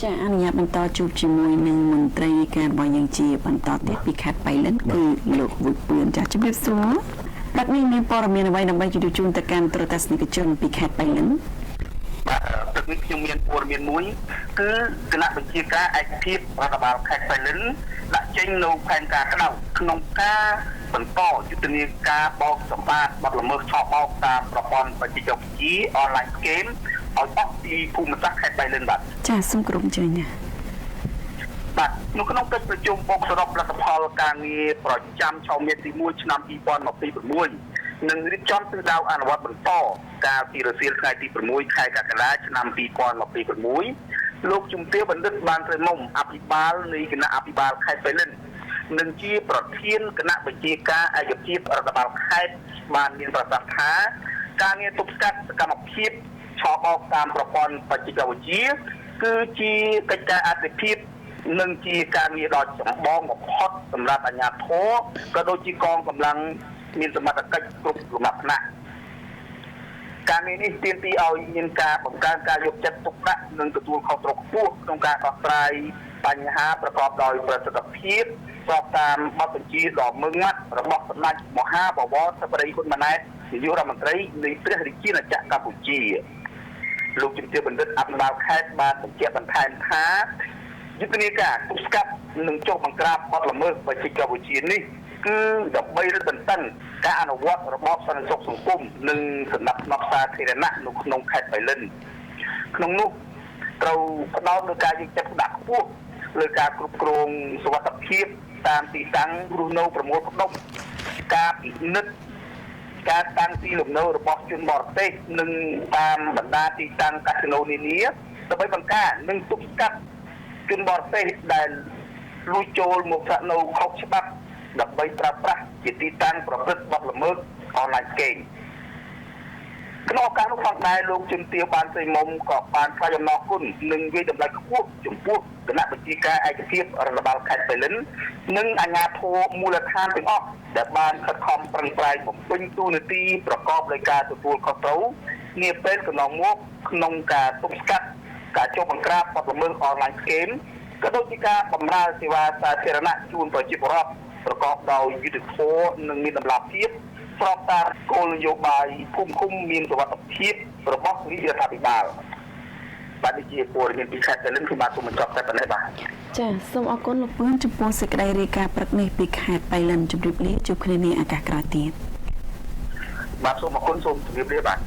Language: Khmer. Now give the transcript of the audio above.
ចាអនុញ្ញាតបន្តជួបជាមួយនឹងមន្ត្រីការរបស់យើងជាបន្តទៀតពីខេត្តបៃលិនគឺលោកវុយពឿនចាជំរាបសួរបាត់នេះមានព័ត៌មានអ្វីដើម្បីជម្រាបជូនទៅកាន់ទូរទស្សនិកជនពីខេត្តបៃលិនទឹកនេះខ្ញុំមានព័ត៌មានមួយគឺគណៈបញ្ជាការឯកភាពរដ្ឋបាលខេត្តបៃលិនដាក់ចេញនៅផែនការក្តៅក្នុងការបន្តយុទ្ធនាការបោកសម្បត្តិបាត់ល្មើសឆបោកតាមប្រព័ន្ធបច្ចេកវិទ្យាអនឡាញហ្គេមឲ្យបោះពីភូមិសាស្ត្រខេត្តបៃលិនបាទចាសូមក្រុមជើញណាបាទនៅក្នុងកិច្ចប្រជុំបោកសរុបលទ្ធផលការងារប្រចាំឆមាសទី1ឆ្នាំ2026និងរៀបចំទិសដៅអនុវត្តបន្តកាលពីរសៀលថ្ងៃទី6ខែកក្កដាឆ្នាំ2026លោកជំទាវបណ្ឌិតបានត្រិមុំអភិបាលនៃគណៈអភិបាលខេត្តបៃលិននិងជាប្រធានគណៈបញ្ជាការឯកភាពរដ្ឋបាលខេត្តបានមានប្រសាសន៍ថាការងារទប់ស្កាត់សកម្មភាពឆបោកតាមប្រព័ន្ធបច្ចេកវិទ្យាគឺជាកិច្ចការអាទិភាពនិងជាការងារដ៏ចម្បងបំផុតសម្រាប់អាជ្ញាធរក៏ដូចជាកងកម្លាំងមានសមត្ថកិច្ចគ្រប់លំដាប់ថ្នាក់ការងារនេះទាមទារឲ្យមានការបង្កើនការយកចិត្តទុកដាក់និងទទួលខុសត្រូវខ្ពស់ក្នុងការដោះស្រាយបញ្ហាប្រកបដោយប្រសិទ្ធភាពស្របតាមបទបញ្ជាដ៏ម៉ឺងម៉ាត់របស់សម្ដេចមហាបវរសប្តិហ៊ុនម៉ាណែតនាយករដ្ឋមន្ត្រីនៃព្រះរាជាណាចក្រកម្ពុជាលោកជំទាវបណ្ឌិតអភិបាលខេត្តបានបញ្ជាក់បន្ថែមថាយុទ្ធនាការទប់ស្កាត់និងចុះបង្ក្រាបបទល្មើសបច្ចេកវិទ្យានេះគឺដើម្បីរឹតបន្តឹងការអនុវត្តរបបសន្តិសុខសង្គមនិងសណ្ដាប់ធ្នាប់សាធារណៈនៅក្នុងខេត្តបៃលិនក្នុងនោះត្រូវផ្ដោតលើការយកចិត្តទុកដាក់ខ្ពស់លើការគ្រប់គ្រងសុវត្ថិភាពតាមទីតាំងរស់នៅប្រមូលផ្ដុំការពិនិត្យការតាំងទីលំនៅរបស់ជនបរទេសនិងតាមបណ្ដាទីតាំងកាស៊ីណូនានាដើម្បីបង្ការនិងទប់ស្កាត់ជនបរទេសដែលលួចចូលមកស្នាក់នៅខុសច្បាប់ដើម្បីប្រើប្រាស់ជាទីតាំងប្រព្រឹត្តបទល្មើសអនឡាញហ្គេមក្នុងឱកាសនោះផងដែរលោកជំទាវបានស្រីមុំក៏បានថ្លែងអំណរគុណនិងវាយតម្លៃខ្ពស់ចំពោះគណៈបញ្ជាការឯកភាពរដ្ឋបាលខេត្តបៃលិននិងអាជ្ញាធរមូលដ្ឋានទាំងអស់ដែលបានខិតខំប្រឹងប្រែងបំពេញតួនាទីប្រកបដោយការទទួលខុសត្រូវនាពេលកន្លងមកក្នុងការទប់ស្កាត់ការចុះបង្ក្រាបបទល្មើសអនឡាញហ្គេមក៏ដូចជាការបម្រើសេវាសាធារណៈជូនប្រជាពលរដ្ឋប្រកបដោយយុត្តិធម៌និងមានតម្លាភាពស្របតាមគោលនយោបាយភូមិឃុំមានសុវត្ថិភាពរបស់រាជរដ្ឋាភិបាលបាទនេះជាព័ត៌មានពីខេត្តបៃលិនគឺបាទសូមបញ្ចប់តែប៉ុណ្ណេះបាទចាសូមអរគុណលោកពឿនចំពោះសេចក្តីរាយការណ៍ព្រឹកនេះពីខេត្តបៃលិនជម្រាបលាជួបគ្នានាឱកាសក្រោយទៀតបាទសូមអរគុណសូមជម្រាបលាបាទ